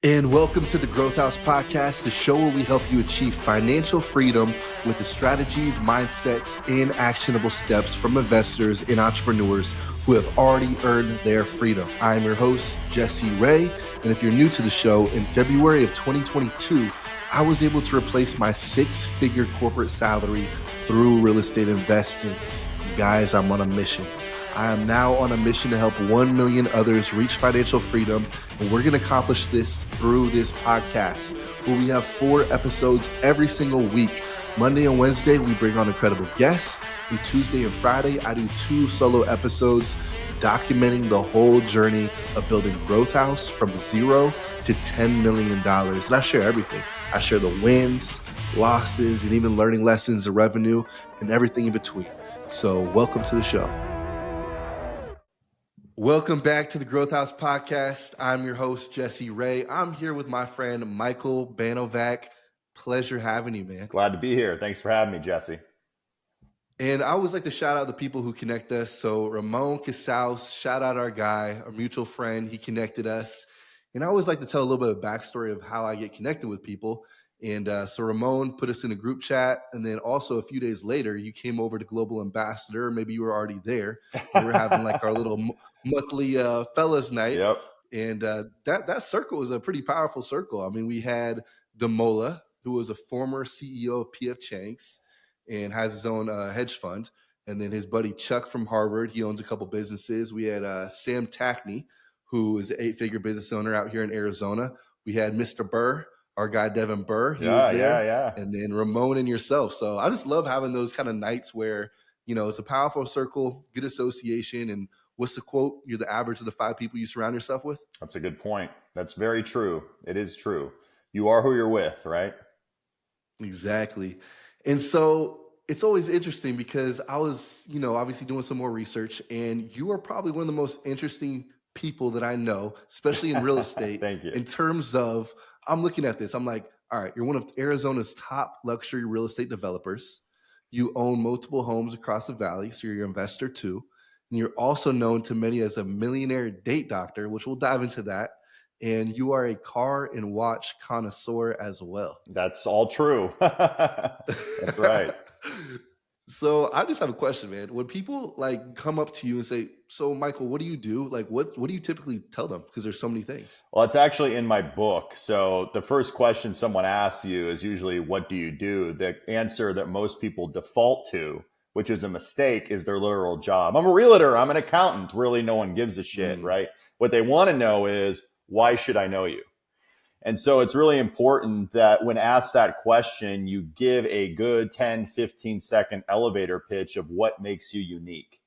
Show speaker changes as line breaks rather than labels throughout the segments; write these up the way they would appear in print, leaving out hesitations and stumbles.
And welcome to the Growth House Podcast, the show where we help you achieve financial freedom with the strategies, mindsets, and actionable steps from investors and entrepreneurs who have already earned their freedom. I'm your host, Jesse Ray. And if you're new to the show, in February of 2022, I was able to replace my six-figure corporate salary through real estate investing. Guys, I'm on a mission. I am now on a mission to help 1 million others reach financial freedom, and we're going to accomplish this through this podcast, where we have 4 episodes every single week. Monday and Wednesday, we bring on incredible guests, and Tuesday and Friday, I do 2 solo episodes documenting the whole journey of building Growth House from 0 to $10 million. And I share everything. I share the wins, losses, and even learning lessons of revenue and everything in between. So welcome to the show. Welcome back to the Growth House Podcast. I'm your host, Jesse Ray. I'm here with my friend, Michael Banovac. Pleasure having you, man.
Glad to be here. Thanks for having me, Jesse.
And I always like to shout out the people who connect us. So Ramon Casaus, shout out our guy, our mutual friend. He connected us. And I always like to tell a little bit of backstory of how I get connected with people. And so Ramon put us in a group chat. And then also a few days later, you came over to Global Ambassador. Maybe you were already there. We were having like our little monthly fellas night.
Yep.
And that circle was a pretty powerful circle. I mean, we had Damola, who was a former CEO of P.F. Chang's and has his own hedge fund. And then his buddy Chuck from Harvard, he owns a couple businesses. We had Sam Tackney, who is an 8-figure business owner out here in Arizona. We had Mr. Burr, our guy Devin Burr, he was there.
Yeah.
And then Ramon and yourself. So I just love having those kind of nights where, you know, it's a powerful circle, good association. And what's the quote? You're the average of the 5 people you surround yourself with.
That's a good point. That's very true. It is true. You are who you're with, right?
Exactly. And so it's always interesting because I was, you know, obviously doing some more research, and you are probably one of the most interesting people that I know, especially in real estate.
Thank you.
In terms of, I'm looking at this, I'm like, all right, you're one of Arizona's top luxury real estate developers. You own multiple homes across the valley, so you're an investor too. And you're also known to many as a millionaire date doctor, which we'll dive into that. And you are a car and watch connoisseur as well.
That's all true. That's right.
So I just have a question, man. When people like come up to you and say, so Michael, what do you do? Like, what do you typically tell them? Because there's so many things.
Well, it's actually in my book. So the first question someone asks you is usually, what do you do? The answer that most people default to, which is a mistake, is their literal job. I'm a realtor. I'm an accountant. Really, no one gives a shit, right? What they want to know is, why should I know you? And so it's really important that when asked that question, you give a good 10, 15 second elevator pitch of what makes you unique.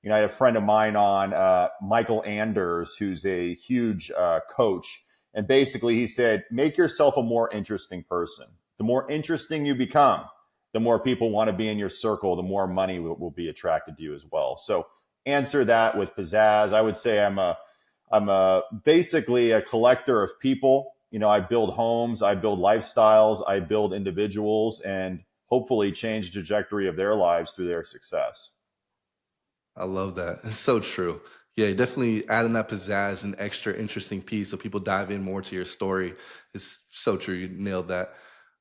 You know, I had a friend of mine on, Michael Anders, who's a huge coach. And basically he said, make yourself a more interesting person. The more interesting you become, the more people want to be in your circle, the more money will be attracted to you as well. So answer that with pizzazz. I would say I'm basically a collector of people. You know, I build homes, I build lifestyles, I build individuals, and hopefully change the trajectory of their lives through their success.
I love that. It's so true. Yeah, definitely adding that pizzazz and extra interesting piece so people dive in more to your story. It's so true. You nailed that.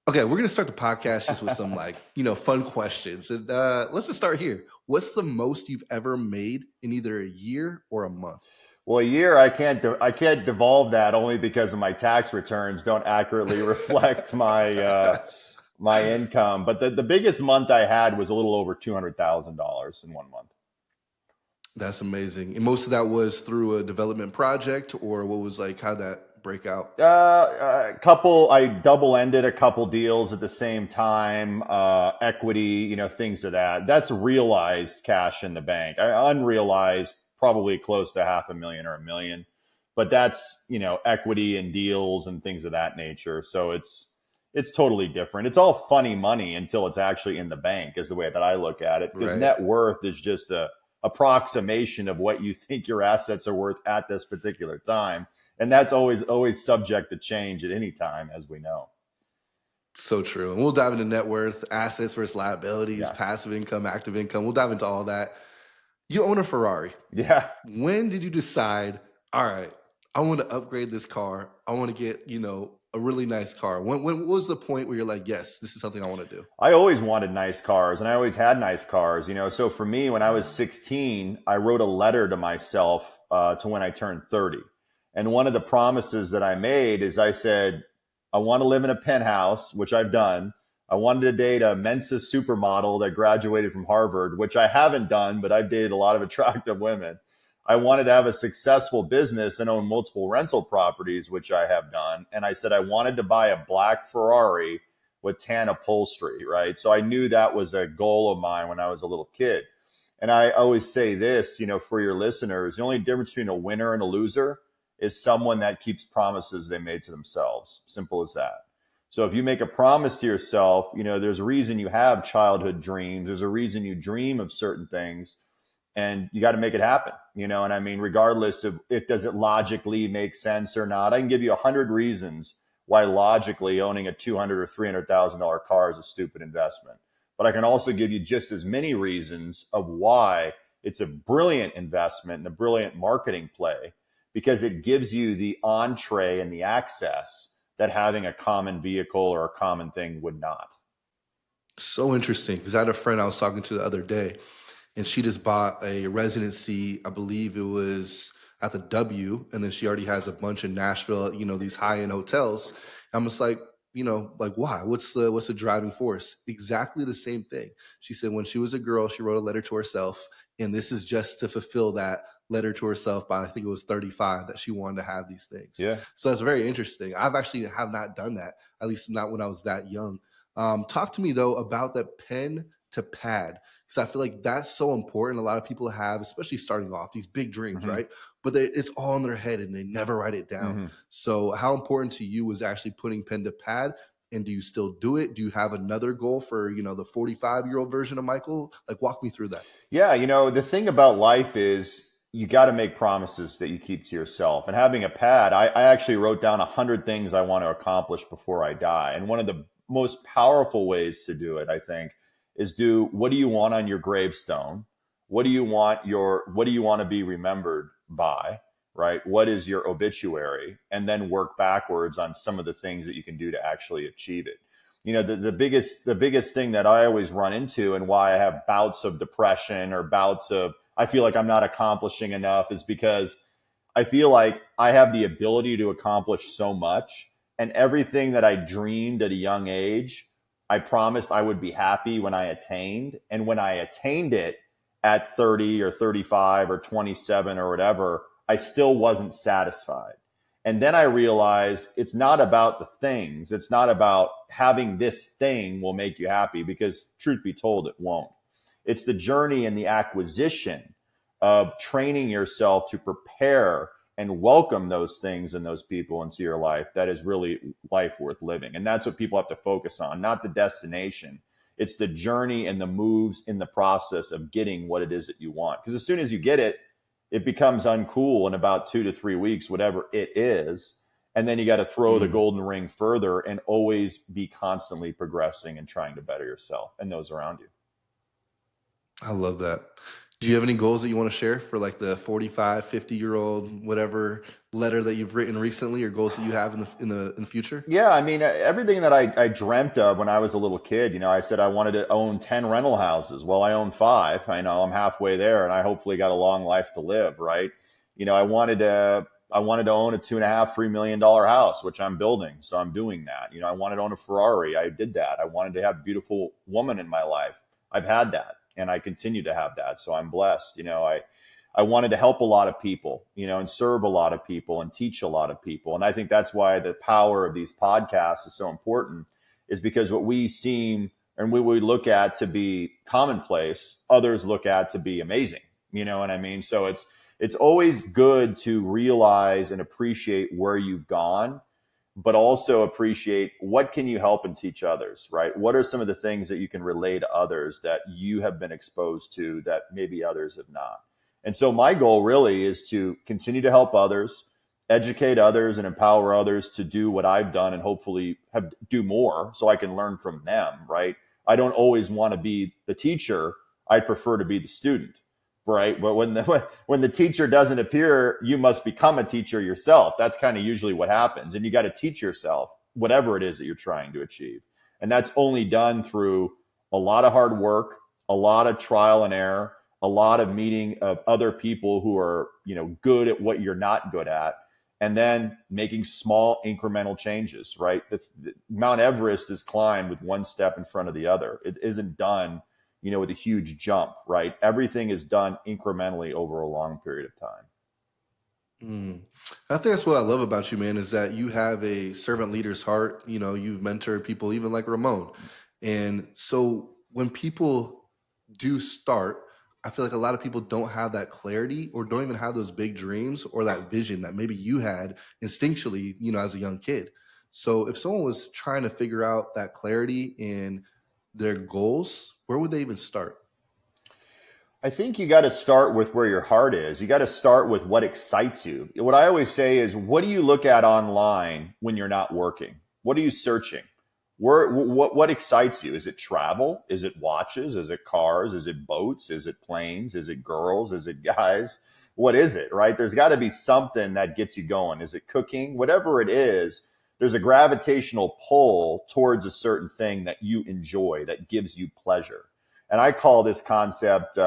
Okay, we're going to start the podcast just with some like, you know, fun questions. And let's just start here. What's the most you've ever made in either a year or a month?
Well, a year, I can't devolve that only because of my tax returns don't accurately reflect my my income. But the biggest month I had was a little over $200,000 in 1 month.
That's amazing. And most of that was through a development project, or what was like, how'd that break out?
I double-ended a couple deals at the same time, equity, you know, things of that. That's realized cash in the bank. Unrealized, probably close to $500,000 or $1 million, but that's, you know, equity and deals and things of that nature. So it's totally different. It's all funny money until it's actually in the bank, is the way that I look at it. Because net worth is just a approximation of what you think your assets are worth at this particular time. And that's always subject to change at any time, as we know.
So true. And we'll dive into net worth, assets versus liabilities, passive income, active income. We'll dive into all that. You own a Ferrari.
Yeah.
When did you decide, all right, I want to upgrade this car. I want to get, a really nice car. When was the point where you're like, yes, this is something I want to do?
I always wanted nice cars and I always had nice cars, So for me, when I was 16, I wrote a letter to myself to when I turned 30. And one of the promises that I made is I said, I want to live in a penthouse, which I've done. I wanted to date a Mensa supermodel that graduated from Harvard, which I haven't done, but I've dated a lot of attractive women. I wanted to have a successful business and own multiple rental properties, which I have done. And I said I wanted to buy a black Ferrari with tan upholstery, right? So I knew that was a goal of mine when I was a little kid. And I always say this, for your listeners, the only difference between a winner and a loser is someone that keeps promises they made to themselves. Simple as that. So if you make a promise to yourself, there's a reason you have childhood dreams. There's a reason you dream of certain things and you got to make it happen, and I mean, regardless of does it logically make sense or not. I can give you 100 reasons why logically owning a $200,000 or $300,000 car is a stupid investment. But I can also give you just as many reasons of why it's a brilliant investment and a brilliant marketing play, because it gives you the entree and the access that having a common vehicle or a common thing would not.
So interesting, because I had a friend I was talking to the other day, and she just bought a residency. I believe it was at the W, and then she already has a bunch in Nashville, these high-end hotels. I'm just like, like why? What's the driving force? Exactly the same thing. She said when she was a girl, she wrote a letter to herself, and this is just to fulfill that letter to herself by I think it was 35 that she wanted to have these things.
Yeah.
So that's very interesting. I've actually have not done that, at least not when I was that young. Talk to me though about that pen to pad, because I feel like that's so important. A lot of people have, especially starting off, these big dreams,
Mm-hmm.
right? But it's all in their head and they never write it down.
Mm-hmm.
So how important to you was actually putting pen to pad? And do you still do it? Do you have another goal for, the 45-year-old version of Michael? Like, walk me through that.
Yeah, the thing about life is you got to make promises that you keep to yourself. And having a pad, I actually wrote down 100 things I want to accomplish before I die. And one of the most powerful ways to do it, I think, is what do you want on your gravestone? What do you want to be remembered by? Right? What is your obituary? And then work backwards on some of the things that you can do to actually achieve it. The biggest thing that I always run into and why I have bouts of depression or bouts of I feel like I'm not accomplishing enough is because I feel like I have the ability to accomplish so much, and everything that I dreamed at a young age, I promised I would be happy when I attained. And when I attained it at 30 or 35 or 27 or whatever, I still wasn't satisfied. And then I realized it's not about the things. It's not about having this thing will make you happy, because truth be told, it won't. It's the journey and the acquisition of training yourself to prepare and welcome those things and those people into your life that is really life worth living. And that's what people have to focus on, not the destination. It's the journey and the moves in the process of getting what it is that you want. Because as soon as you get it, it becomes uncool in about 2 to 3 weeks, whatever it is. And then you got to throw the golden ring further and always be constantly progressing and trying to better yourself and those around you.
I love that. Do you have any goals that you want to share for like the 45, 50-year-old, whatever letter that you've written recently, or goals that you have in the future?
Yeah, I mean, everything that I dreamt of when I was a little kid, I said I wanted to own 10 rental houses. Well, I own 5. I know I'm halfway there, and I hopefully got a long life to live, right? I wanted to own a $2.5-3 million house, which I'm building. So I'm doing that. I wanted to own a Ferrari. I did that. I wanted to have a beautiful woman in my life. I've had that, and I continue to have that. So I'm blessed. I wanted to help a lot of people, and serve a lot of people and teach a lot of people. And I think that's why the power of these podcasts is so important, is because what we seem and we look at to be commonplace, others look at to be amazing. You know what I mean? So it's always good to realize and appreciate where you've gone, but also appreciate what can you help and teach others, right? What are some of the things that you can relay to others that you have been exposed to that maybe others have not? And so my goal really is to continue to help others, educate others, and empower others to do what I've done and hopefully do more so I can learn from them, right? I don't always want to be the teacher. I prefer to be the student. right? But when the teacher doesn't appear, you must become a teacher yourself. That's kind of usually what happens. And you got to teach yourself whatever it is that you're trying to achieve. And that's only done through a lot of hard work, a lot of trial and error, a lot of meeting of other people who are, good at what you're not good at, and then making small incremental changes, right? The Mount Everest is climbed with one step in front of the other. It isn't done, with a huge jump, right? Everything is done incrementally over a long period of time.
I think that's what I love about you, man, is that you have a servant leader's heart. You've mentored people, even like Ramon. And so when people do start, I feel like a lot of people don't have that clarity or don't even have those big dreams or that vision that maybe you had instinctually, as a young kid. So if someone was trying to figure out that clarity in their goals, where would they even start?
I think you got to start with where your heart is. You got to start with what excites you. What I always say is, what do you look at online when you're not working? What are you searching? What excites you? Is it travel? Is it watches? Is it cars? Is it boats? Is it planes? Is it girls? Is it guys? What is it, right? There's got to be something that gets you going. Is it cooking? Whatever it is, there's a gravitational pull towards a certain thing that you enjoy, that gives you pleasure. And I call this concept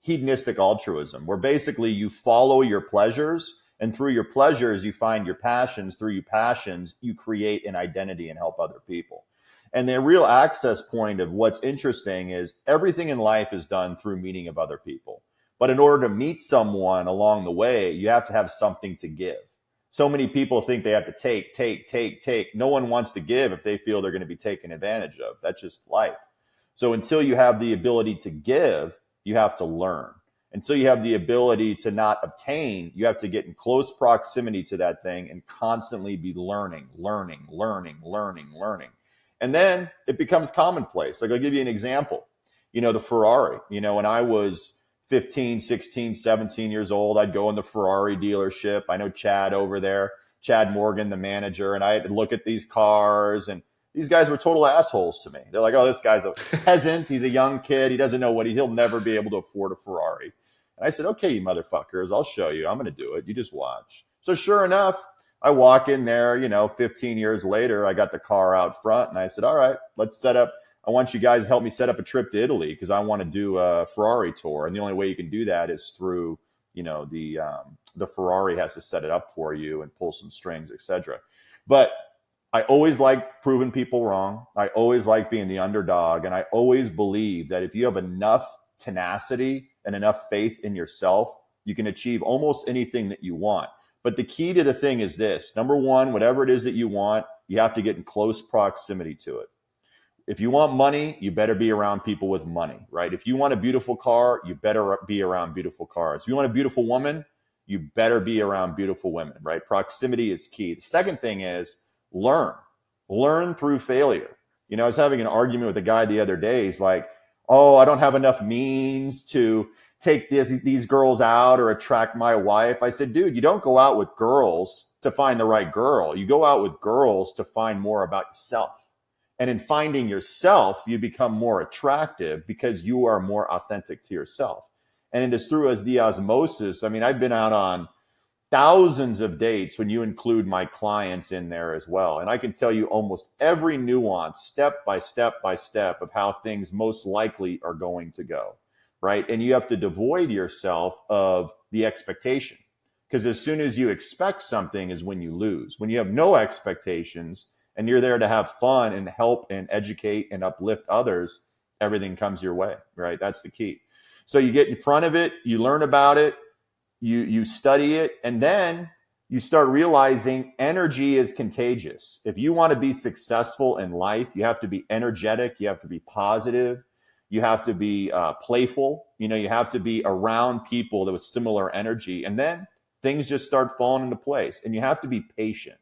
hedonistic altruism, where basically you follow your pleasures, and through your pleasures, you find your passions. Through your passions, you create an identity and help other people. And the real access point of what's interesting is everything in life is done through meeting of other people. But in order to meet someone along the way, you have to have something to give. So many people think they have to take. No one wants to give if they feel they're going to be taken advantage of. That's just life. So until you have the ability to give, you have to learn. Until you have the ability to not obtain, you have to get in close proximity to that thing and constantly be learning. And then it becomes commonplace. Like, I'll give you an example. The Ferrari, when I was 15, 16, 17 years old, I'd go in the Ferrari dealership. I know Chad over there, Chad Morgan, the manager, and I had to look at these cars, and these guys were total assholes to me. They're like, oh, this guy's a peasant. He's a young kid. He doesn't know he'll never be able to afford a Ferrari. And I said, okay, you motherfuckers, I'll show you. I'm going to do it. You just watch. So sure enough, I walk in there, 15 years later, I got the car out front, and I said, all right, let's set up. I want you guys to help me set up a trip to Italy because I want to do a Ferrari tour. And the only way you can do that is through, the Ferrari has to set it up for you and pull some strings, etc. But I always like proving people wrong. I always like being the underdog. And I always believe that if you have enough tenacity and enough faith in yourself, you can achieve almost anything that you want. But the key to the thing is this. Number one, whatever it is that you want, you have to get in close proximity to it. If you want money, you better be around people with money, right? If you want a beautiful car, you better be around beautiful cars. If you want a beautiful woman, you better be around beautiful women, right? Proximity is key. The second thing is learn through failure. I was having an argument with a guy the other day. He's like, oh, I don't have enough means to take these girls out or attract my wife. I said, dude, you don't go out with girls to find the right girl. You go out with girls to find more about yourself. And in finding yourself, you become more attractive because you are more authentic to yourself. And it is through as the osmosis. I mean, I've been out on thousands of dates when you include my clients in there as well. And I can tell you almost every nuance, step by step of how things most likely are going to go, right? And you have to devoid yourself of the expectation, because as soon as you expect something is when you lose. When you have no expectations and you're there to have fun and help and educate and uplift others, everything comes your way, right? That's the key. So you get in front of it, you learn about it, you study it, and then you start realizing energy is contagious. If you want to be successful in life, you have to be energetic, you have to be positive, you have to be playful, you have to be around people that with similar energy, and then things just start falling into place. And you have to be patient.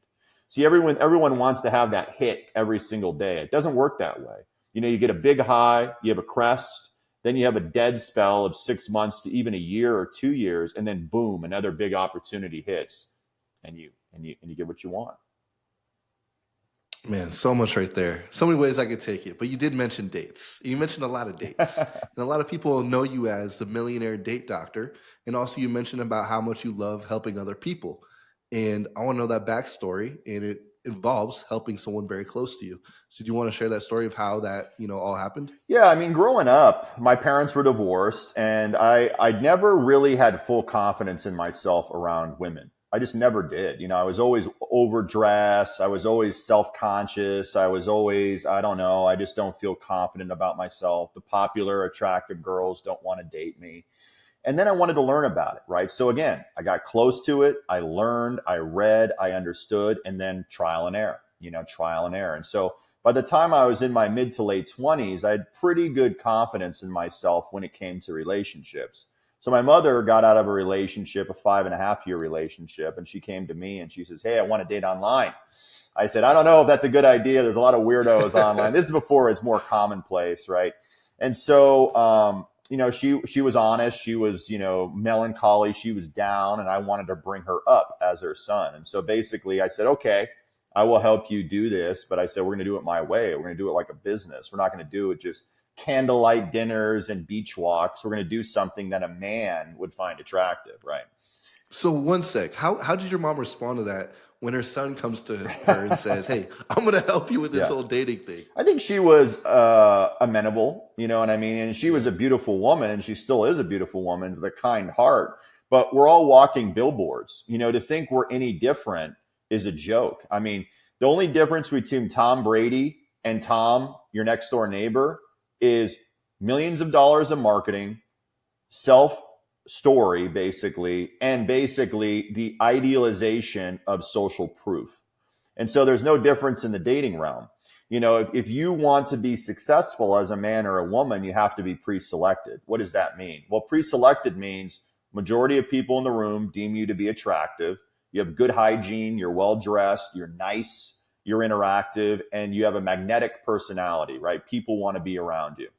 See, everyone wants to have that hit every single day. It doesn't work that way. You get a big high, you have a crest, then you have a dead spell of 6 months to even a year or 2 years, and then boom, another big opportunity hits, and you get what you want.
Man, so much right there. So many ways I could take it. But you did mention dates. You mentioned a lot of dates. And a lot of people know you as the millionaire date doctor. And also you mentioned about how much you love helping other people. And I want to know that backstory. And it involves helping someone very close to you. So do you want to share that story of how that, all happened?
Yeah, I mean, growing up, my parents were divorced, and I never really had full confidence in myself around women. I just never did. I was always overdressed. I was always self-conscious. I was always, I don't know, I just don't feel confident about myself. The popular, attractive girls don't want to date me. And then I wanted to learn about it, right? So again, I got close to it. I learned, I read, I understood, and then trial and error, trial and error. And so by the time I was in my mid to late 20s, I had pretty good confidence in myself when it came to relationships. So my mother got out of a relationship, a 5.5 year relationship, and she came to me and she says, "Hey, I want to date online." I said, "I don't know if that's a good idea. There's a lot of weirdos online." This is before it's more commonplace, right? And so, she was honest. She was, melancholy. She was down, and I wanted to bring her up as her son. And so basically, I said, "Okay, I will help you do this," but I said, "We're going to do it my way. We're going to do it like a business. We're not going to do it just candlelight dinners and beach walks. We're going to do something that a man would find attractive, right?"
So one sec, how did your mom respond to that when her son comes to her and says, "Hey, I'm going to help you with this
Yeah.
whole dating thing"?
I think she was amenable, you know what I mean? And she was
Yeah.
a beautiful woman. She still is a beautiful woman with a kind heart. But we're all walking billboards. To think we're any different is a joke. I mean, the only difference between Tom Brady and Tom, your next door neighbor, is millions of dollars of marketing, self story, basically, and basically the idealization of social proof. And so there's no difference in the dating realm. If you want to be successful as a man or a woman, you have to be pre-selected. What does that mean? Well, pre-selected means majority of people in the room deem you to be attractive. You have good hygiene. You're well dressed. You're nice. You're interactive, and you have a magnetic personality, right? People want to be around you.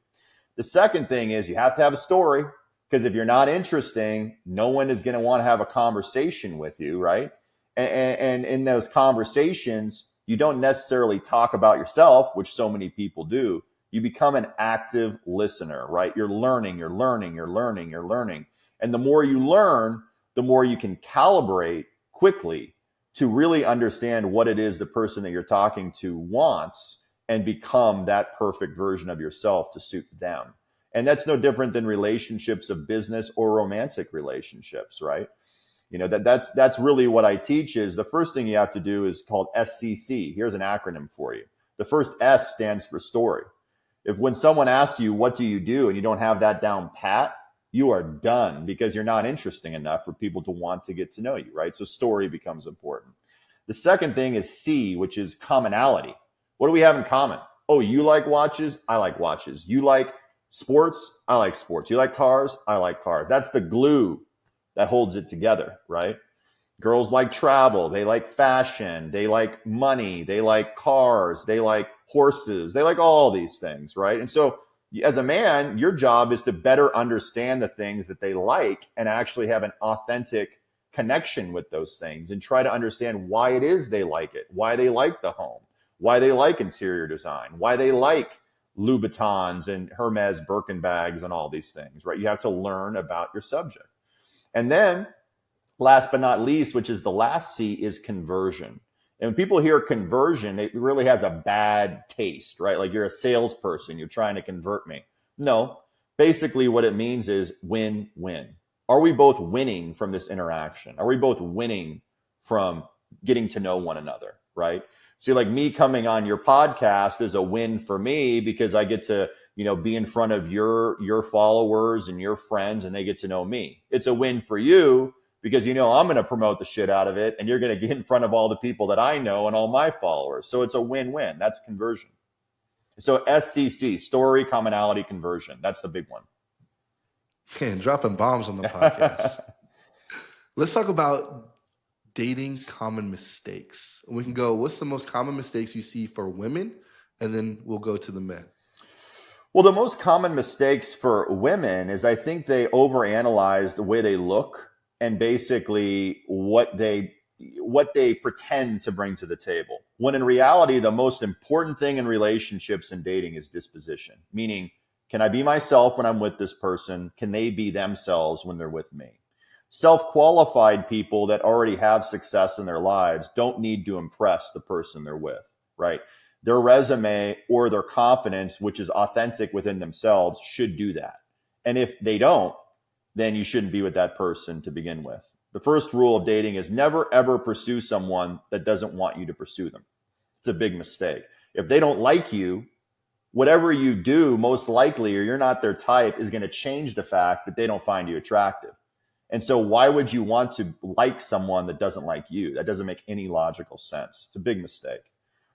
The second thing is you have to have a story, because if you're not interesting, no one is going to want to have a conversation with you, right? And in those conversations, you don't necessarily talk about yourself, which so many people do. You become an active listener, right? You're learning, you're learning, you're learning, you're learning. And the more you learn, the more you can calibrate quickly to really understand what it is the person that you're talking to wants and become that perfect version of yourself to suit them. And that's no different than relationships of business or romantic relationships, right? That's really what I teach. Is the first thing you have to do is called SCC. Here's an acronym for you. The first S stands for story. If when someone asks you, "What do you do?" and you don't have that down pat, you are done, because you're not interesting enough for people to want to get to know you, right? So story becomes important. The second thing is C, which is commonality. What do we have in common? Oh, you like watches? I like watches. You like sports? I like sports. You like cars? I like cars. That's the glue that holds it together, right? Girls like travel. They like fashion. They like money. They like cars. They like horses. They like all these things, right? And so as a man, your job is to better understand the things that they like and actually have an authentic connection with those things and try to understand why it is they like it, why they like the home, why they like interior design, why they like Louboutins and Hermes Birkin bags and all these things, right? You have to learn about your subject. And then last but not least, which is the last C, is conversion. And when people hear conversion, it really has a bad taste, right? Like you're a salesperson, you're trying to convert me. No, basically what it means is win-win. Are we both winning from this interaction? Are we both winning from getting to know one another, right? So like me coming on your podcast is a win for me because I get to, be in front of your followers and your friends and they get to know me. It's a win for you because I'm going to promote the shit out of it and you're going to get in front of all the people that I know and all my followers. So it's a win-win. That's conversion. So SCC, story, commonality, conversion. That's the big one.
Man, dropping bombs on the podcast. Let's talk about dating common mistakes. We can go, what's the most common mistakes you see for women? And then we'll go to the men.
Well, the most common mistakes for women is I think they overanalyze the way they look and basically what they what they pretend to bring to the table. When in reality, the most important thing in relationships and dating is disposition, meaning, can I be myself when I'm with this person? Can they be themselves when they're with me? Self-qualified people that already have success in their lives don't need to impress the person they're with, right? Their resume or their confidence, which is authentic within themselves, should do that. And if they don't, then you shouldn't be with that person to begin with. The first rule of dating is never, ever pursue someone that doesn't want you to pursue them. It's a big mistake. If they don't like you, whatever you do, most likely, or you're not their type, is going to change the fact that they don't find you attractive. And so why would you want to like someone that doesn't like you? That doesn't make any logical sense. It's a big mistake.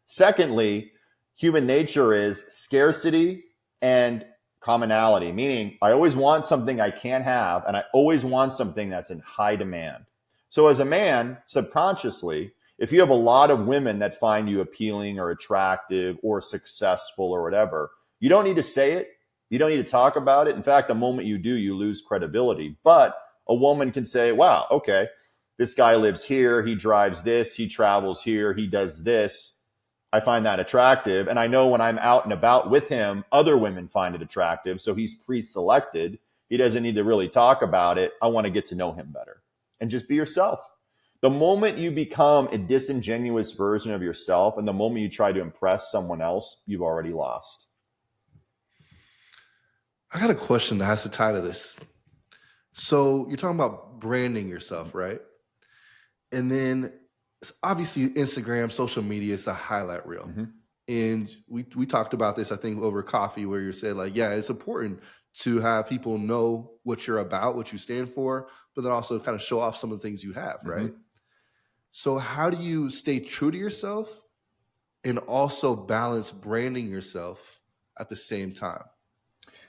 Secondly, human nature is scarcity and commonality, meaning I always want something I can't have, and I always want something that's in high demand. So as a man, subconsciously, if you have a lot of women that find you appealing or attractive or successful or whatever, you don't need to say it. You don't need to talk about it. In fact, the moment you do, you lose credibility. But a woman can say, wow, okay, this guy lives here. He drives this. He travels here. He does this. I find that attractive. And I know when I'm out and about with him, other women find it attractive. So he's pre-selected. He doesn't need to really talk about it. I want to get to know him better. And just be yourself. The moment you become a disingenuous version of yourself and the moment you try to impress someone else, you've already lost.
I got a question that has to tie to this. So you're talking about branding yourself, right? And then obviously Instagram, social media is a highlight reel.
Mm-hmm.
And we talked about this, I think, over coffee, where you said, like, yeah, it's important to have people know what you're about, what you stand for, but then also kind of show off some of the things you have, right?
Mm-hmm.
So how do you stay true to yourself and also balance branding yourself at the same time?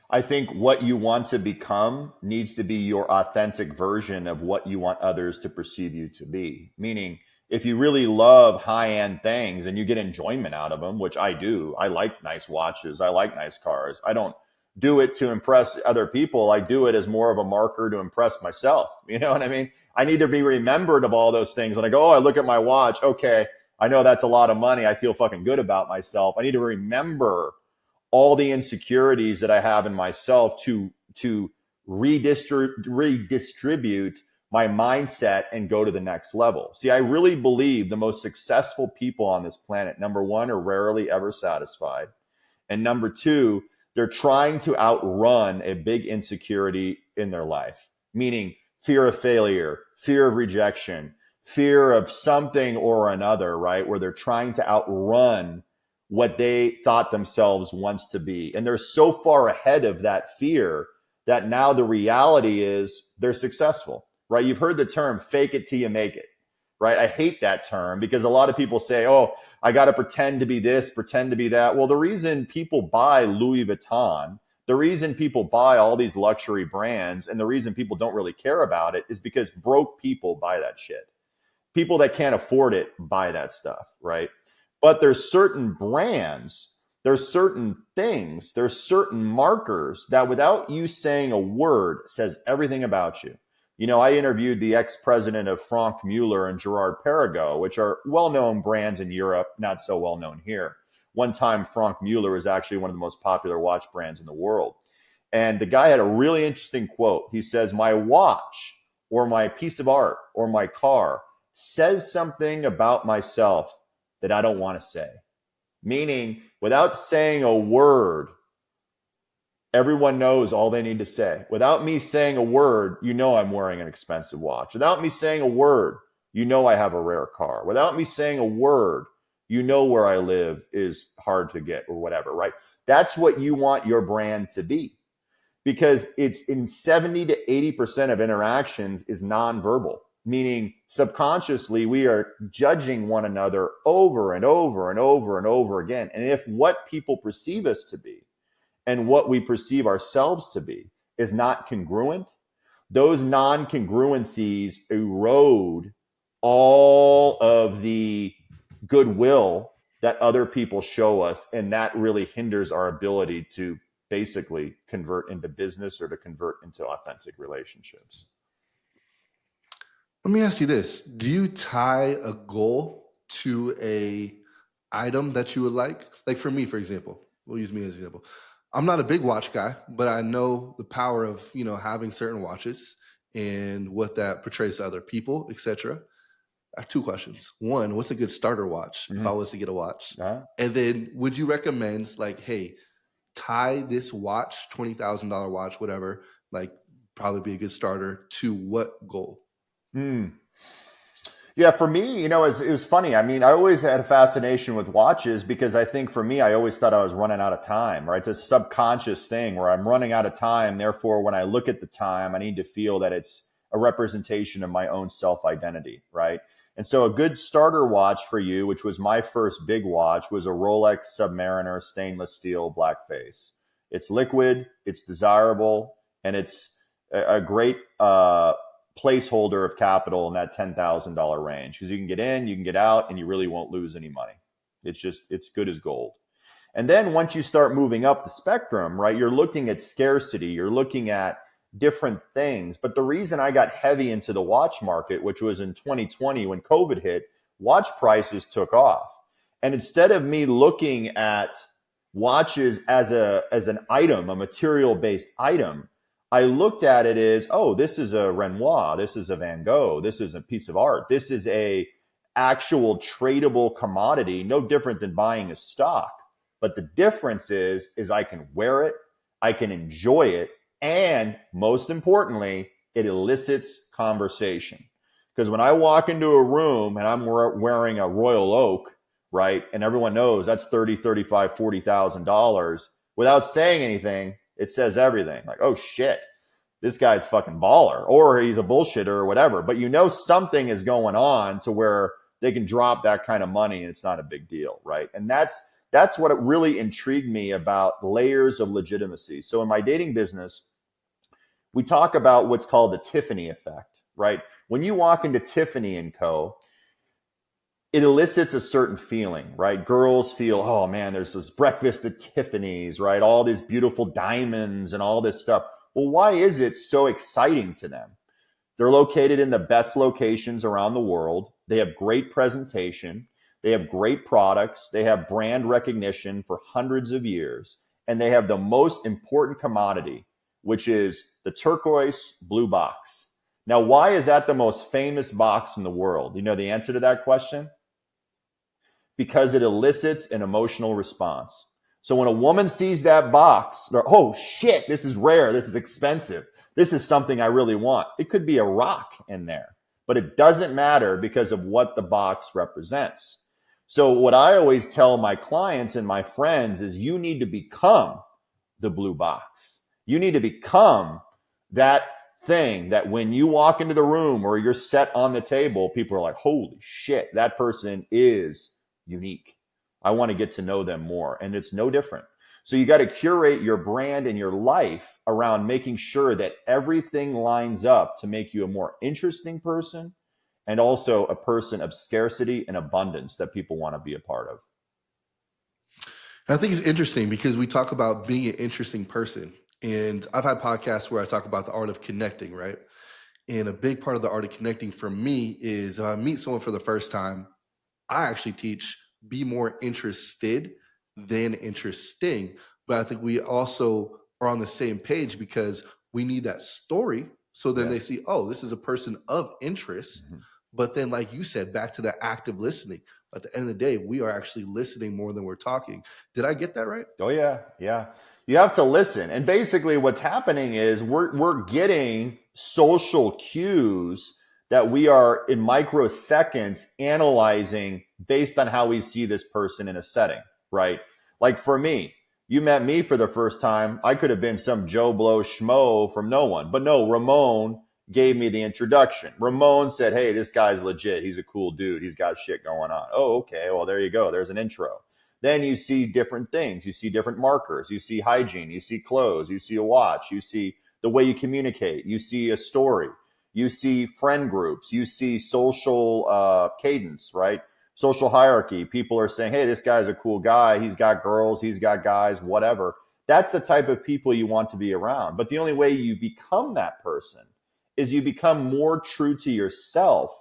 I think what you want to become needs to be your authentic version of what you want others to perceive you to be. Meaning, if you really love high-end things and you get enjoyment out of them, which I do, I like nice watches, I like nice cars. I don't do it to impress other people. I do it as more of a marker to impress myself. You know what I mean? I need to be remembered of all those things. When I go, oh, I look at my watch, okay, I know that's a lot of money. I feel fucking good about myself. I need to remember all the insecurities that I have in myself to redistribute my mindset and go to the next level. See, I really believe the most successful people on this planet, number one, are rarely ever satisfied. And number two, they're trying to outrun a big insecurity in their life, meaning fear of failure, fear of rejection, fear of something or another, right? Where they're trying to outrun what they thought themselves once to be. And they're so far ahead of that fear that now the reality is they're successful, right? You've heard the term fake it till you make it, right? I hate that term because a lot of people say, oh, I got to pretend to be this, pretend to be that. Well, the reason people buy Louis Vuitton, the reason people buy all these luxury brands, and the reason people don't really care about it is because broke people buy that shit. People that can't afford it buy that stuff, right? But there's certain brands, there's certain things, there's certain markers that without you saying a word says everything about you. You know, I interviewed the ex-president of Franck Muller and Gerard Perregaux, which are well-known brands in Europe, not so well-known here. One time, Franck Muller was actually one of the most popular watch brands in the world. And the guy had a really interesting quote. He says, my watch or my piece of art or my car says something about myself that I don't want to say. Meaning, without saying a word, everyone knows all they need to say. Without me saying a word, you know I'm wearing an expensive watch. Without me saying a word, you know I have a rare car. Without me saying a word, you know where I live is hard to get or whatever, right? That's what you want your brand to be. Because it's in 70 to 80% of interactions is nonverbal. Meaning subconsciously, we are judging one another over and over and over and over again. And if what people perceive us to be and what we perceive ourselves to be is not congruent, those non-congruencies erode all of the goodwill that other people show us. And that really hinders our ability to basically convert into business or to convert into authentic relationships.
Let me ask you this. Do you tie a goal to a item that you would like? Like for me, for example, we'll use me as an example. I'm not a big watch guy, but I know the power of, having certain watches and what that portrays to other people, etc. I have two questions. One, what's a good starter watch if I
Mm-hmm.
was to get a watch?
Uh-huh.
And then would you recommend like, hey, tie this watch, $20,000 watch, whatever, like probably be a good starter to what goal?
Hmm. Yeah, for me, it was funny. I mean, I always had a fascination with watches because I think for me, I always thought I was running out of time, right? It's a subconscious thing where I'm running out of time. Therefore, when I look at the time, I need to feel that it's a representation of my own self identity, right? And so a good starter watch for you, which was my first big watch, was a Rolex Submariner stainless steel black face. It's liquid, it's desirable, and it's a great placeholder of capital in that $10,000 range because you can get in, you can get out, and you really won't lose any money. It's good as gold. And then once you start moving up the spectrum, right, you're looking at scarcity, you're looking at different things. But the reason I got heavy into the watch market, which was in 2020 when COVID hit, watch prices took off. And instead of me looking at watches as an item, a material based item, I looked at it as, oh, this is a Renoir, this is a Van Gogh, this is a piece of art, this is a actual tradable commodity, no different than buying a stock. But the difference is I can wear it, I can enjoy it, and most importantly, it elicits conversation. Because when I walk into a room and I'm wearing a Royal Oak, right, and everyone knows that's 30, 35, $40,000, without saying anything, it says everything. Like, oh shit, this guy's fucking baller, or he's a bullshitter or whatever. But something is going on to where they can drop that kind of money and it's not a big deal, right? And that's what it really intrigued me about layers of legitimacy. So in my dating business, we talk about what's called the Tiffany effect, right? When you walk into Tiffany and Co., it elicits a certain feeling, right? Girls feel, oh man, there's this breakfast at Tiffany's, right? All these beautiful diamonds and all this stuff. Well, why is it so exciting to them? They're located in the best locations around the world. They have great presentation. They have great products. They have brand recognition for hundreds of years. And they have the most important commodity, which is the turquoise blue box. Now, why is that the most famous box in the world? You know the answer to that question? Because it elicits an emotional response. So when a woman sees that box, they're, oh shit, this is rare, this is expensive, this is something I really want. It could be a rock in there, but it doesn't matter because of what the box represents. So what I always tell my clients and my friends is you need to become the blue box. You need to become that thing that when you walk into the room or you're set on the table, people are like, holy shit, that person is unique. I want to get to know them more. And it's no different. So you got to curate your brand and your life around making sure that everything lines up to make you a more interesting person and also a person of scarcity and abundance that people want to be a part of.
I think it's interesting because we talk about being an interesting person. And I've had podcasts where I talk about the art of connecting, right? And a big part of the art of connecting for me is if I meet someone for the first time, I actually teach be more interested than interesting. But I think we also are on the same page because we need that story. So then they
Yes.
see, oh, this is a person of interest.
Mhm.
But then, like you said, back to the active listening. At the end of the day, we are actually listening more than we're talking. Did I get that right?
Oh yeah, yeah. You have to listen. And basically what's happening is we're getting social cues that we are in microseconds analyzing based on how we see this person in a setting, right? Like for me, you met me for the first time. I could have been some Joe Blow schmo from no one. But no, Ramon gave me the introduction. Ramon said, hey, this guy's legit. He's a cool dude. He's got shit going on. Oh, okay. Well, there you go. There's an intro. Then you see different things. You see different markers. You see hygiene. You see clothes. You see a watch. You see the way you communicate. You see a story. You see friend groups. You see social cadence, right? Social hierarchy. People are saying, hey, this guy's a cool guy. He's got girls. He's got guys, whatever. That's the type of people you want to be around. But the only way you become that person is you become more true to yourself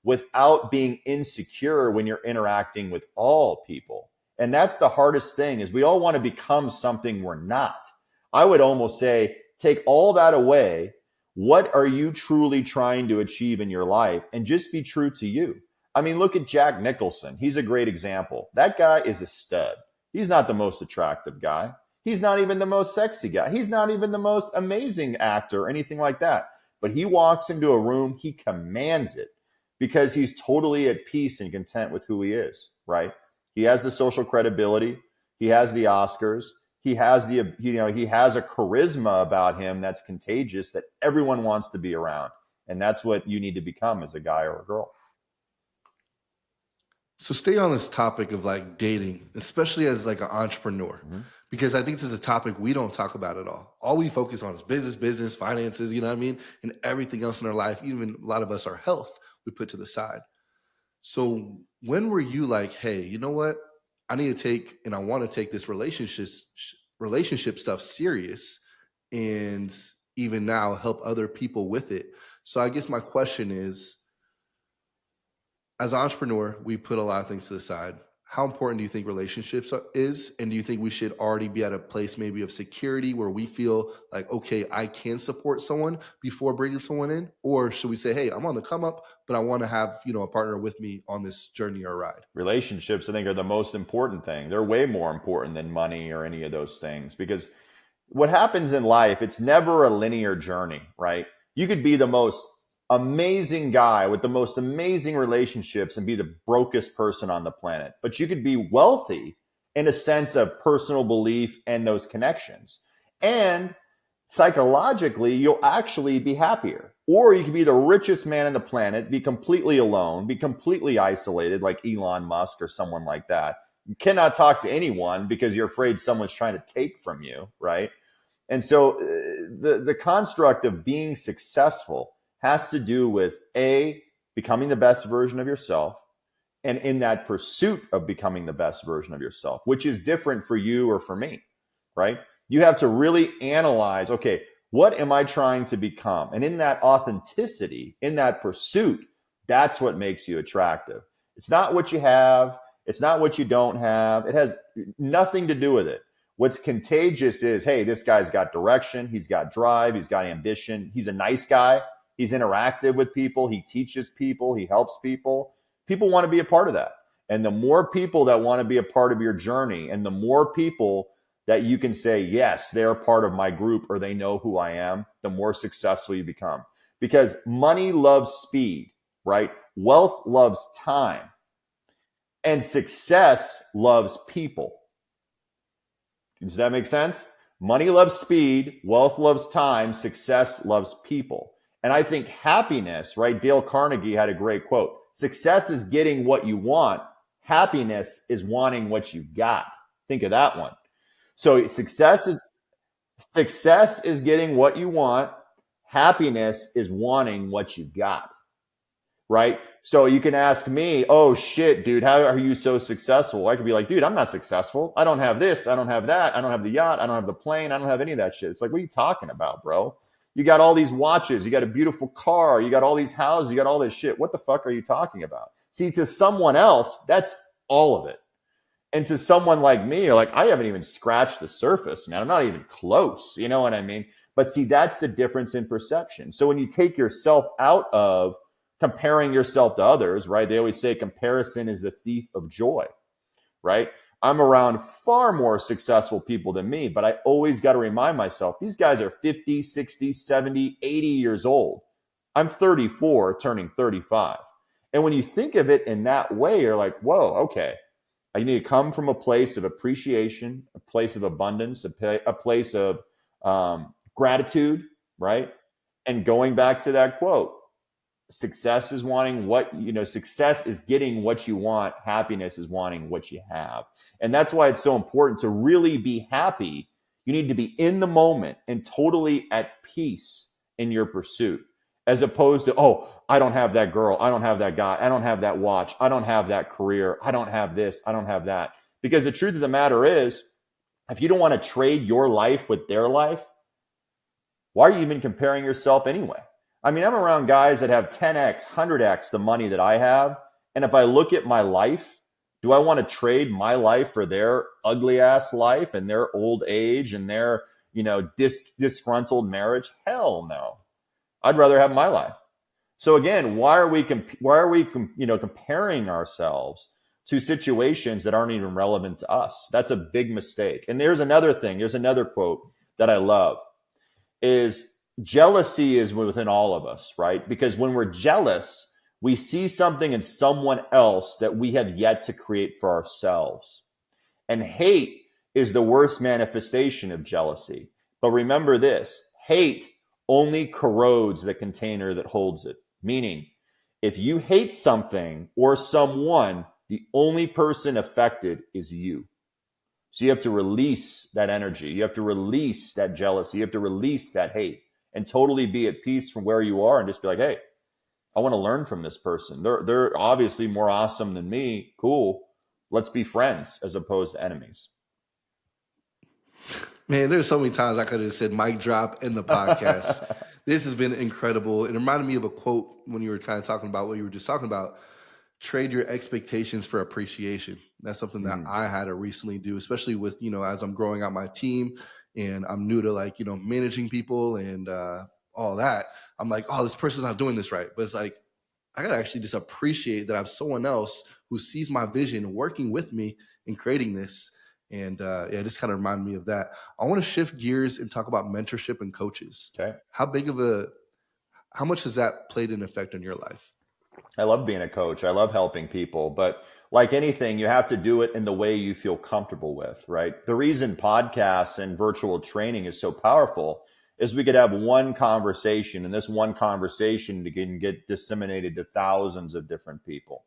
without being insecure when you're interacting with all people. And that's the hardest thing, is we all want to become something we're not. I would almost say, take all that away. What are you truly trying to achieve in your life? And just be true to you. I mean, look at Jack Nicholson. He's a great example. That guy is a stud. He's not the most attractive guy. He's not even the most sexy guy. He's not even the most amazing actor or anything like that. But he walks into a room, he commands it because he's totally at peace and content with who he is, right? He has the social credibility. He has the Oscars. He has he has a charisma about him that's contagious that everyone wants to be around. And that's what you need to become as a guy or a girl.
So stay on this topic of like dating, especially as like an entrepreneur, because I think this is a topic we don't talk about at all. All we focus on is business, finances, you know what I mean? And everything else in our life, even a lot of us, our health, we put to the side. So when were you like, hey, you know what? I need to take, and I want to take this relationship stuff serious, and even now help other people with it. So I guess my question is, as an entrepreneur, we put a lot of things to the side. How important do you think relationships is? And do you think we should already be at a place maybe of security where we feel like, okay, I can support someone before bringing someone in? Or should we say, hey, I'm on the come up, but I want to have, a partner with me on this journey or ride?
Relationships, I think, are the most important thing. They're way more important than money or any of those things, because what happens in life, it's never a linear journey, right? You could be the most amazing guy with the most amazing relationships and be the brokest person on the planet. But you could be wealthy in a sense of personal belief and those connections. And psychologically, you'll actually be happier. Or you could be the richest man on the planet, be completely alone, be completely isolated like Elon Musk or someone like that. You cannot talk to anyone because you're afraid someone's trying to take from you, right? And so the construct of being successful has to do with becoming the best version of yourself, and in that pursuit of becoming the best version of yourself, which is different for you or for me, right? You have to really analyze, okay, what am I trying to become? And in that authenticity, in that pursuit, that's what makes you attractive. It's not what you have. It's not what you don't have. It has nothing to do with it. What's contagious is, hey, this guy's got direction. He's got drive. He's got ambition. He's a nice guy. He's interactive with people. He teaches people. He helps people. People want to be a part of that. And the more people that want to be a part of your journey, and the more people that you can say, yes, they're part of my group, or they know who I am, the more successful you become. Because money loves speed, right? Wealth loves time. And success loves people. Does that make sense? Money loves speed. Wealth loves time. Success loves people. And I think happiness, right? Dale Carnegie had a great quote. Success is getting what you want. Happiness is wanting what you got. Think of that one. So success is getting what you want. Happiness is wanting what you got, right? So you can ask me, oh shit, dude, how are you so successful? I could be like, dude, I'm not successful. I don't have this. I don't have that. I don't have the yacht. I don't have the plane. I don't have any of that shit. It's like, what are you talking about, bro? You got all these watches, you got a beautiful car, you got all these houses, you got all this shit. What the fuck are you talking about? See, to someone else, that's all of it. And to someone like me, you're like, I haven't even scratched the surface, man. I'm not even close. You know what I mean? But see, that's the difference in perception. So when you take yourself out of comparing yourself to others, right? They always say comparison is the thief of joy, right? I'm around far more successful people than me, but I always got to remind myself, these guys are 50, 60, 70, 80 years old. I'm 34, turning 35. And when you think of it in that way, you're like, whoa, okay. I need to come from a place of appreciation, a place of abundance, a place of gratitude, right? And going back to that quote, success is success is getting what you want. Happiness is wanting what you have. And that's why it's so important to really be happy. You need to be in the moment and totally at peace in your pursuit, as opposed to, oh, I don't have that girl. I don't have that guy. I don't have that watch. I don't have that career. I don't have this. I don't have that. Because the truth of the matter is, if you don't want to trade your life with their life, why are you even comparing yourself anyway? I mean, I'm around guys that have 10x, 100x the money that I have. And if I look at my life, do I want to trade my life for their ugly ass life and their old age and their, disgruntled marriage? Hell no. I'd rather have my life. So again, why are we comparing ourselves to situations that aren't even relevant to us? That's a big mistake. And there's another thing. There's another quote that I love is jealousy is within all of us, right? Because when we're jealous, we see something in someone else that we have yet to create for ourselves. And hate is the worst manifestation of jealousy. But remember this, hate only corrodes the container that holds it. Meaning, if you hate something or someone, the only person affected is you. So you have to release that energy. You have to release that jealousy. You have to release that hate and totally be at peace from where you are and just be like, hey, I want to learn from this person. They're obviously more awesome than me. Cool. Let's be friends as opposed to enemies.
Man, there's so many times I could have said mic drop in the podcast. This has been incredible. It reminded me of a quote when you were kind of talking about what you were just talking about. Trade your expectations for appreciation. That's something that I had to recently do, especially with, as I'm growing out my team and I'm new to managing people and all that. I'm like, oh, this person's not doing this right. But it's like, I got to actually just appreciate that I have someone else who sees my vision working with me in creating this. And it just kind of reminded me of that. I want to shift gears and talk about mentorship and coaches.
Okay.
How much has that played an effect on your life?
I love being a coach. I love helping people. But like anything, you have to do it in the way you feel comfortable with, right? The reason podcasts and virtual training is so powerful is we could have one conversation, and this one conversation can get disseminated to thousands of different people.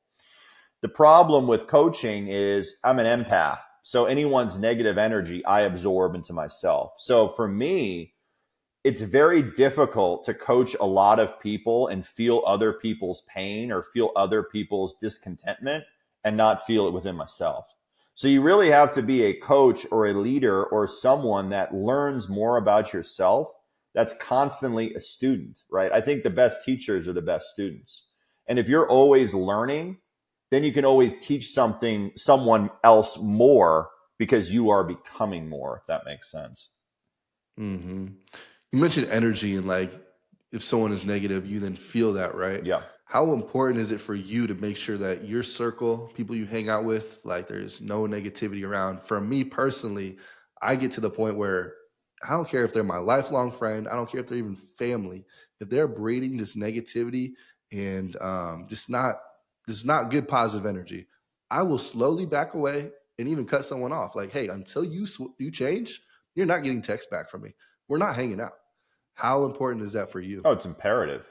The problem with coaching is I'm an empath. So anyone's negative energy, I absorb into myself. So for me, it's very difficult to coach a lot of people and feel other people's pain or feel other people's discontentment and not feel it within myself. So you really have to be a coach or a leader or someone that learns more about yourself, that's constantly a student, right? I think the best teachers are the best students. And if you're always learning, then you can always teach someone else more because you are becoming more, if that makes sense.
Mm-hmm. You mentioned energy and if someone is negative, you then feel that, right?
Yeah.
How important is it for you to make sure that your circle, people you hang out with, there's no negativity around? For me personally, I get to the point where I don't care if they're my lifelong friend. I don't care if they're even family. If they're breeding this negativity and just not good positive energy, I will slowly back away and even cut someone off. Like, hey, until you change, you're not getting text back from me. We're not hanging out. How important is that for you?
Oh, it's imperative.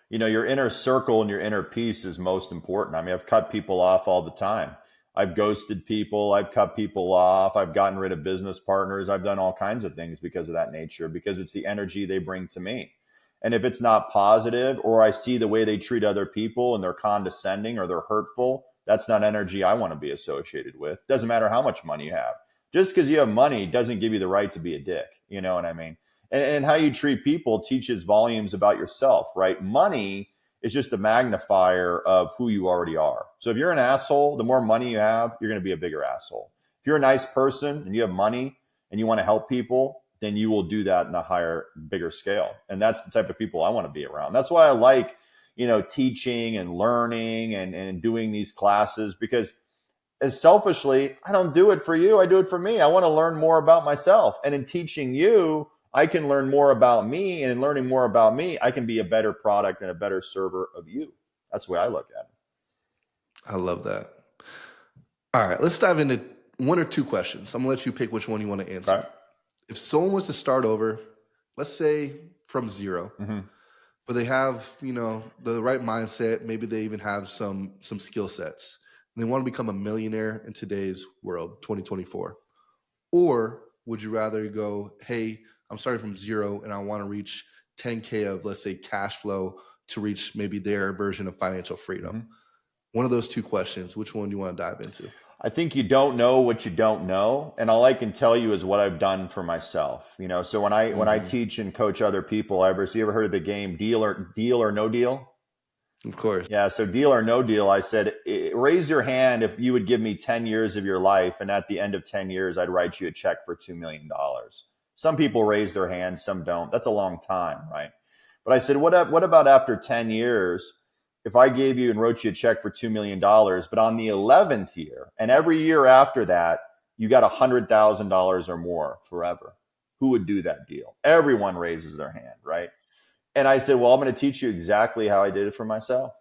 Your inner circle and your inner peace is most important. I mean, I've cut people off all the time. I've ghosted people. I've cut people off. I've gotten rid of business partners. I've done all kinds of things because of that nature, because it's the energy they bring to me. And if it's not positive, or I see the way they treat other people and they're condescending or they're hurtful, that's not energy I want to be associated with. Doesn't matter how much money you have. Just because you have money doesn't give you the right to be a dick. You know what I mean? And how you treat people teaches volumes about yourself, right? Money is just a magnifier of who you already are. So if you're an asshole, the more money you have, you're going to be a bigger asshole. If you're a nice person and you have money and you want to help people, then you will do that in a higher, bigger scale. And that's the type of people I want to be around. That's why I like, teaching and learning and doing these classes, because as selfishly, I don't do it for you. I do it for me. I want to learn more about myself. And in teaching you, I can learn more about me, and in learning more about me, I can be a better product and a better server of you. That's the way I look at it.
I love that. All right, let's dive into one or two questions. I'm gonna let you pick which one you want to answer.
Okay.
If someone was to start over, let's say from zero, but they have, the right mindset, maybe they even have some skill sets, and they want to become a millionaire in today's world, 2024. Or would you rather go, hey, I'm starting from zero and I want to reach 10K of, let's say, cash flow to reach maybe their version of financial freedom? One of those two questions, which one do you want to dive into?
I think you don't know what you don't know, and all I can tell you is what I've done for myself. So when I
Hmm.
teach and coach other people, you ever heard of the game Deal or No Deal?
Of course.
Yeah, so deal or no deal, I said, raise your hand if you would give me 10 years of your life, and at the end of 10 years, I'd write you a check for $2 million. Some people raise their hands, some don't. That's a long time, right? But I said, what about after 10 years, if I gave you and wrote you a check for $2 million, but on the 11th year, and every year after that, you got $100,000 or more forever? Who would do that deal? Everyone raises their hand, right? And I said, well, I'm going to teach you exactly how I did it for myself.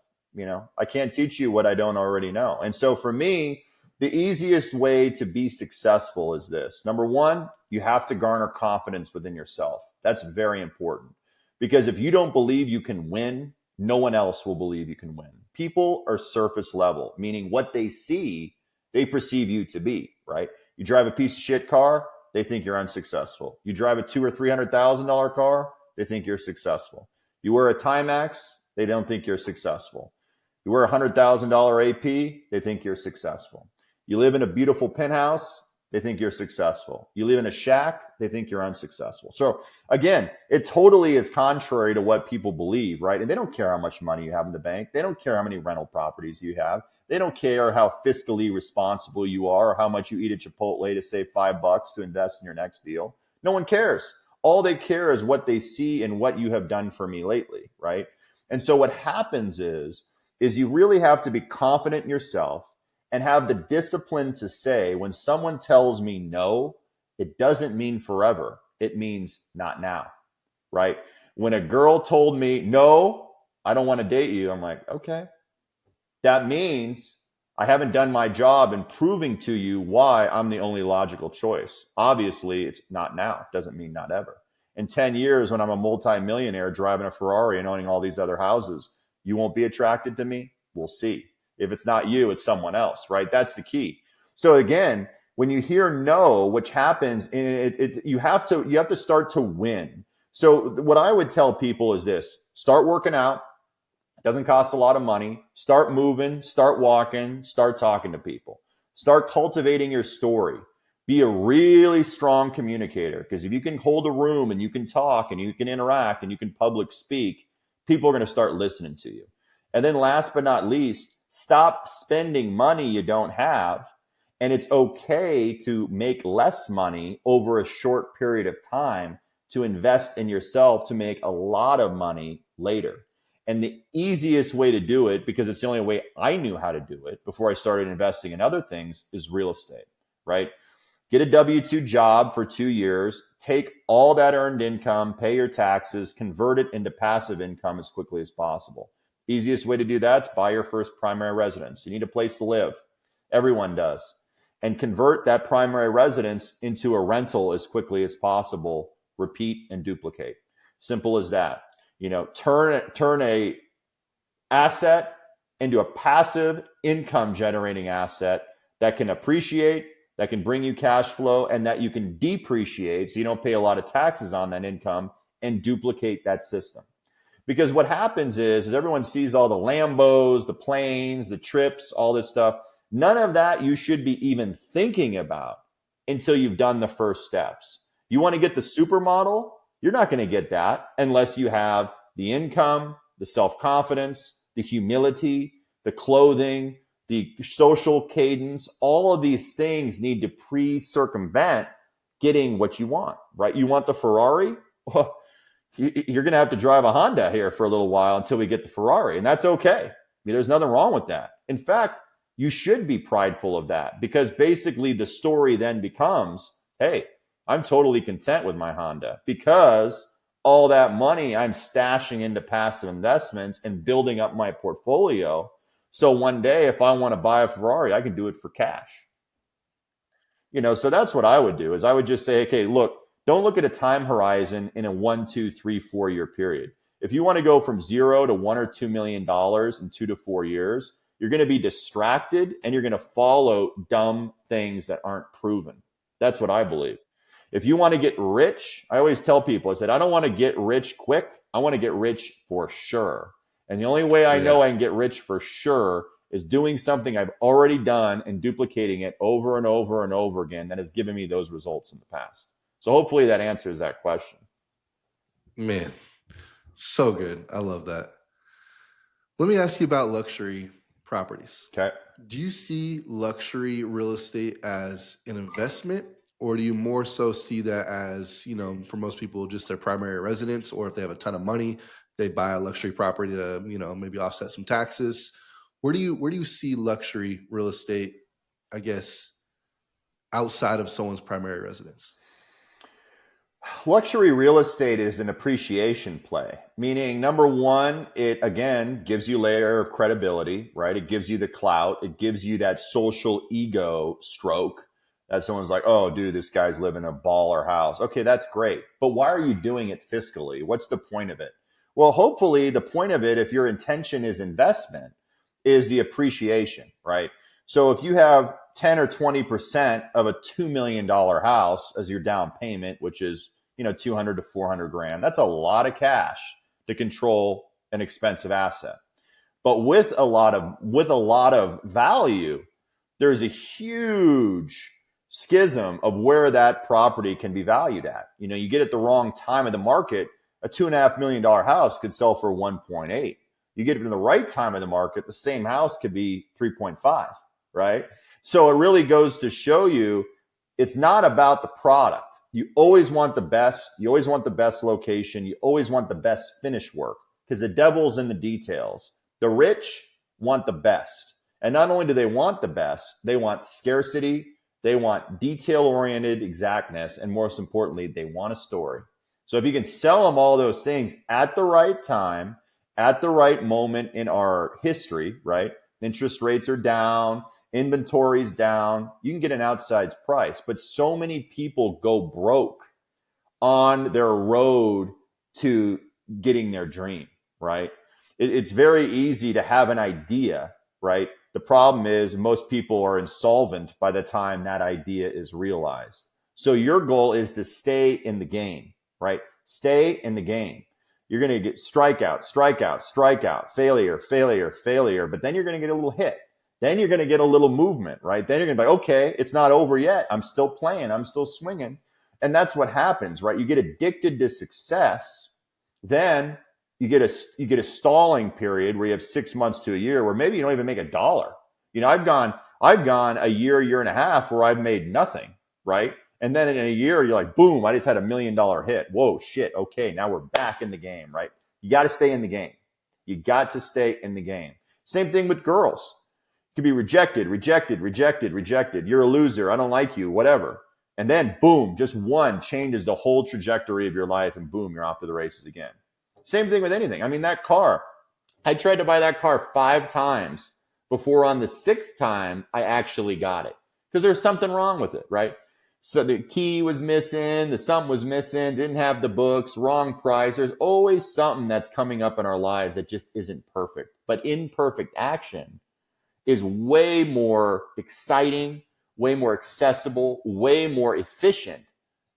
I can't teach you what I don't already know. And so for me, the easiest way to be successful is this. Number one, you have to garner confidence within yourself. That's very important, because if you don't believe you can win, no one else will believe you can win. People are surface level, meaning what they see, they perceive you to be, right? You drive a piece of shit car, they think you're unsuccessful. You drive a $200,000 or $300,000 car, they think you're successful. You wear a Timex, they don't think you're successful. You wear a $100,000 AP, they think you're successful. You live in a beautiful penthouse, they think you're successful. You live in a shack, they think you're unsuccessful. So again, it totally is contrary to what people believe, right? And they don't care how much money you have in the bank. They don't care how many rental properties you have. They don't care how fiscally responsible you are or how much you eat at Chipotle to save $5 to invest in your next deal. No one cares. All they care is what they see and what you have done for me lately, right? And so what happens is you really have to be confident in yourself and have the discipline to say, when someone tells me no, it doesn't mean forever. It means not now, right? When a girl told me, no, I don't want to date you, I'm like, okay, that means I haven't done my job in proving to you why I'm the only logical choice. Obviously, it's not now. It doesn't mean not ever. In 10 years, when I'm a multimillionaire driving a Ferrari and owning all these other houses, you won't be attracted to me? We'll see. If it's not you, it's someone else, right? That's the key. So again, when you hear no, which happens, you have to start to win. So what I would tell people is this: start working out. Doesn't cost a lot of money. Start moving, start walking, start talking to people. Start cultivating your story. Be a really strong communicator, because if you can hold a room and you can talk and you can interact and you can public speak, people are going to start listening to you. And then last but not least, stop spending money you don't have. And it's okay to make less money over a short period of time to invest in yourself to make a lot of money later. And the easiest way to do it, because it's the only way I knew how to do it before I started investing in other things, is real estate, right? Get a W-2 job for 2 years, take all that earned income, pay your taxes, convert it into passive income as quickly as possible. Easiest way to do that is buy your first primary residence. You need a place to live. Everyone does. And convert that primary residence into a rental as quickly as possible. Repeat and duplicate. Simple as that. Turn a asset into a passive income generating asset that can appreciate, that can bring you cash flow, and that you can depreciate so you don't pay a lot of taxes on that income, and duplicate that system. Because what happens is everyone sees all the Lambos, the planes, the trips, all this stuff. None of that you should be even thinking about until you've done the first steps. You want to get the supermodel? You're not going to get that unless you have the income, the self-confidence, the humility, the clothing, the social cadence. All of these things need to pre-circumvent getting what you want, right? You want the Ferrari? Well, you're going to have to drive a Honda here for a little while until we get the Ferrari. And that's okay. There's nothing wrong with that. In fact, you should be prideful of that, because basically the story then becomes, hey, I'm totally content with my Honda because all that money I'm stashing into passive investments and building up my portfolio. So one day, if I want to buy a Ferrari, I can do it for cash. So that's what I would do, is I would just say, okay, look, don't look at a time horizon in a 1, 2, 3, 4 year period. If you want to go from 0 to $1 or $2 million in 2 to 4 years, you're going to be distracted and you're going to follow dumb things that aren't proven. That's what I believe. If you want to get rich, I always tell people, I said, I don't want to get rich quick. I want to get rich for sure. And the only way I
Yeah.
know I can get rich for sure is doing something I've already done and duplicating it over and over and over again that has given me those results in the past. So hopefully that answers that question.
Man, so good. I love that. Let me ask you about luxury properties.
Okay.
Do you see luxury real estate as an investment, or do you more so see that as, for most people, just their primary residence, or if they have a ton of money, they buy a luxury property to, maybe offset some taxes? Where do you see luxury real estate, I guess, outside of someone's primary residence?
Luxury real estate is an appreciation play, meaning number one, it again gives you a layer of credibility, right? It gives you the clout. It gives you that social ego stroke that someone's like, oh, dude, this guy's living in a baller house. Okay, that's great. But why are you doing it fiscally? What's the point of it? Well, hopefully the point of it, if your intention is investment, is the appreciation, right? So if you have 10 or 20% of a $2 million house as your down payment, which is 200 to 400 grand. That's a lot of cash to control an expensive asset. But with a lot of value, there's a huge schism of where that property can be valued at. You get at the wrong time of the market, a $2.5 million house could sell for 1.8. You get it in the right time of the market, the same house could be 3.5, right? So it really goes to show you it's not about the product. You always want the best. You always want the best location. You always want the best finish work because the devil's in the details. The rich want the best. And not only do they want the best, they want scarcity. They want detail-oriented exactness. And most importantly, they want a story. So if you can sell them all those things at the right time, at the right moment in our history, right? Interest rates are down. Inventory's down, you can get an outsized price. But so many people go broke on their road to getting their dream, right? It's very easy to have an idea, right? The problem is most people are insolvent by the time that idea is realized. So your goal is to stay in the game, right? Stay in the game. You're going to get strikeout, failure, but then you're going to get a little hit. Then you're going to get a little movement, right? Then you're going to be like, okay, it's not over yet. I'm still playing. I'm still swinging. And that's what happens, right? You get addicted to success. Then you get a stalling period where you have 6 months to a year where maybe you don't even make $1. I've gone a year and a half where I've made nothing, right? And then in a year, you're like, boom, I just had $1 million hit. Whoa, shit. Okay, now we're back in the game, right? You got to stay in the game. You got to stay in the game. Same thing with girls. Could be rejected. You're a loser. I don't like you, whatever. And then boom, just one changes the whole trajectory of your life and boom, you're off to the races again. Same thing with anything. I mean, that car, I tried to buy that car 5 times before on the 6th time I actually got it because there's something wrong with it, right? So the key was missing, the something was missing, didn't have the books, wrong price. There's always something that's coming up in our lives that just isn't perfect. But imperfect action is way more exciting, way more accessible, way more efficient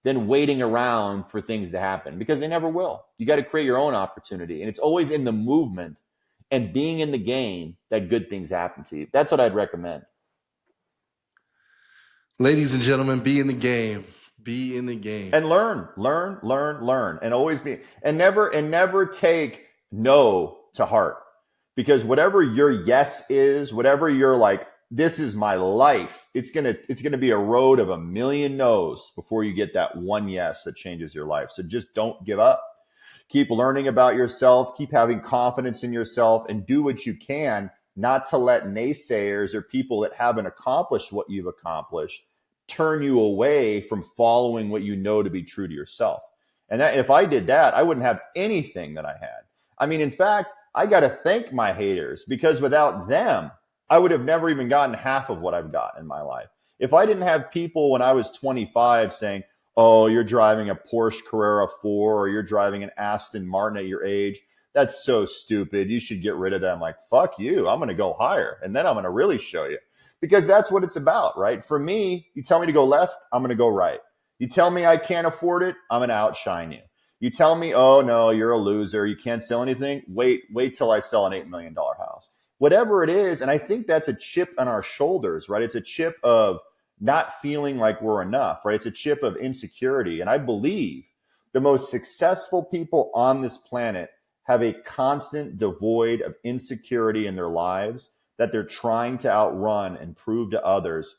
than waiting around for things to happen because they never will. You got to create your own opportunity. And it's always in the movement and being in the game that good things happen to you. That's what I'd recommend.
Ladies and gentlemen, be in the game. Be in the game.
And learn. And always be, and never take no to heart. Because whatever your yes is, whatever you're like, this is my life, it's gonna be a road of 1,000,000 no's before you get that one yes that changes your life. So just don't give up. Keep learning about yourself, keep having confidence in yourself, and do what you can not to let naysayers or people that haven't accomplished what you've accomplished turn you away from following what you know to be true to yourself. And that, if I did that, I wouldn't have anything that I had. I mean, in fact, I got to thank my haters because without them, I would have never even gotten half of what I've got in my life. If I didn't have people when I was 25 saying, oh, you're driving a Porsche Carrera 4 or you're driving an Aston Martin at your age, that's so stupid. You should get rid of that. I'm like, fuck you. I'm going to go higher. And then I'm going to really show you because that's what it's about, right? For me, you tell me to go left, I'm going to go right. You tell me I can't afford it, I'm going to outshine you. You tell me, oh, no, you're a loser. You can't sell anything. Wait till I sell an $8 million house. whatever it is. And I think that's a chip on our shoulders, right? It's a chip of not feeling like we're enough, right? It's a chip of insecurity. And I believe the most successful people on this planet have a constant devoid of insecurity in their lives that they're trying to outrun and prove to others,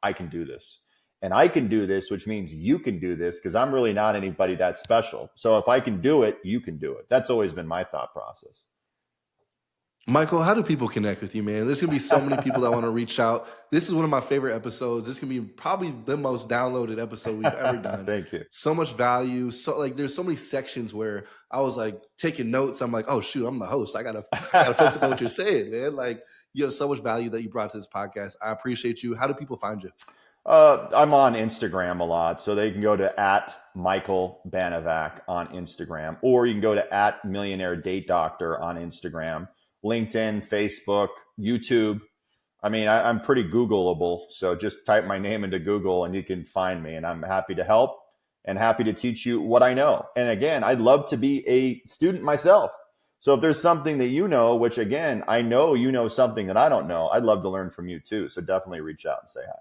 I can do this. And I can do this, which means you can do this because I'm really not anybody that special. So if I can do it, you can do it. That's always been my thought process.
Michael, how do people connect with you, man? There's going to be so many people that want to reach out. This is one of my favorite episodes. This can be probably the most downloaded episode we've ever done.
Thank you.
So much value. So like, there's so many sections where I was like taking notes. I'm like, oh shoot, I'm the host. I gotta focus on what you're saying, man. Like, you have so much value that you brought to this podcast. I appreciate you. How do people find you?
I'm on Instagram a lot, so they can go to @Michael Banovac on Instagram, or you can go to @Millionaire Date Doctor on Instagram, LinkedIn, Facebook, YouTube. I mean, I'm pretty Googleable, so just type my name into Google and you can find me, and I'm happy to help and happy to teach you what I know. And again, I'd love to be a student myself. So if there's something that you know, which again, I know you know something that I don't know, I'd love to learn from you too. So definitely reach out and say hi.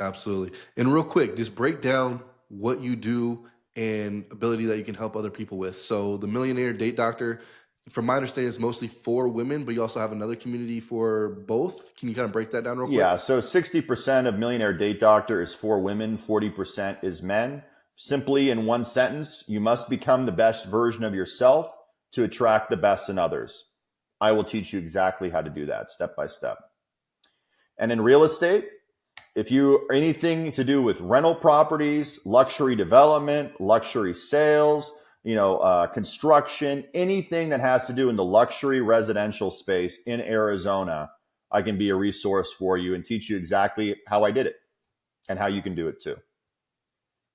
Absolutely. And real quick, just break down what you do and ability that you can help other people with. So the Millionaire Date Doctor, from my understanding, is mostly for women, but you also have another community for both. Can you kind of break that down real quick?
Yeah. So 60% of Millionaire Date Doctor is for women, 40% is men. Simply in one sentence, you must become the best version of yourself to attract the best in others. I will teach you exactly how to do that step by step. And in real estate, if you are anything to do with rental properties, luxury development, luxury sales, construction, anything that has to do in the luxury residential space in Arizona, I can be a resource for you and teach you exactly how I did it and how you can do it too.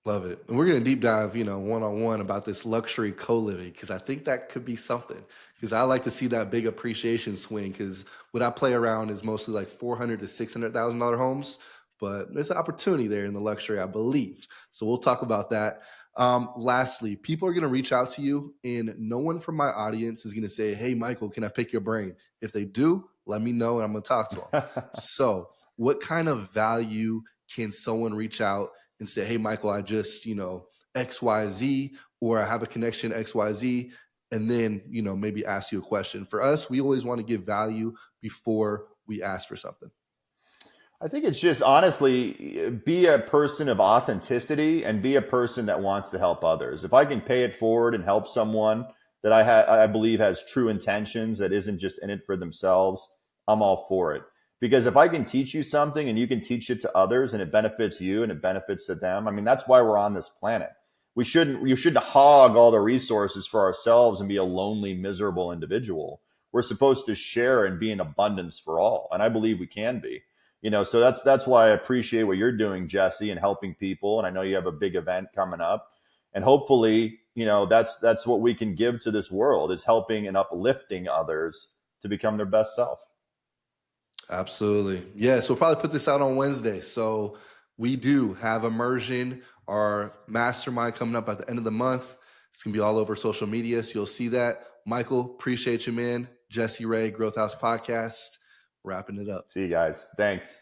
Love it. And we're going to deep dive, one-on-one about this luxury co-living, because I think that could be something. Because I like to see that big appreciation swing, because what I play around is mostly like $400,000 to $600,000 homes, but there's an opportunity there in the luxury, I believe. So we'll talk about that. Lastly, people are going to reach out to you, and no one from my audience is going to say, hey, Michael, can I pick your brain? If they do, let me know and I'm going to talk to them. So what kind of value can someone reach out and say, hey, Michael, I just, XYZ, or I have a connection XYZ, and then, maybe ask you a question. For us, we always want to give value before we ask for something.
I think it's just honestly be a person of authenticity and be a person that wants to help others. If I can pay it forward and help someone that I believe has true intentions, that isn't just in it for themselves, I'm all for it. Because if I can teach you something and you can teach it to others and it benefits you and it benefits to them, I mean, that's why we're on this planet. You shouldn't hog all the resources for ourselves and be a lonely, miserable individual. We're supposed to share and be in abundance for all. And I believe we can be. So that's why I appreciate what you're doing, Jesse, and helping people. And I know you have a big event coming up. And hopefully, that's what we can give to this world, is helping and uplifting others to become their best self.
Absolutely. Yes, we'll probably put this out on Wednesday. So we do have Immersion, our mastermind, coming up at the end of the month. It's going to be all over social media, so you'll see that. Michael, appreciate you, man. Jesse Ray, Growth House Podcast. Wrapping it up.
See you guys. Thanks.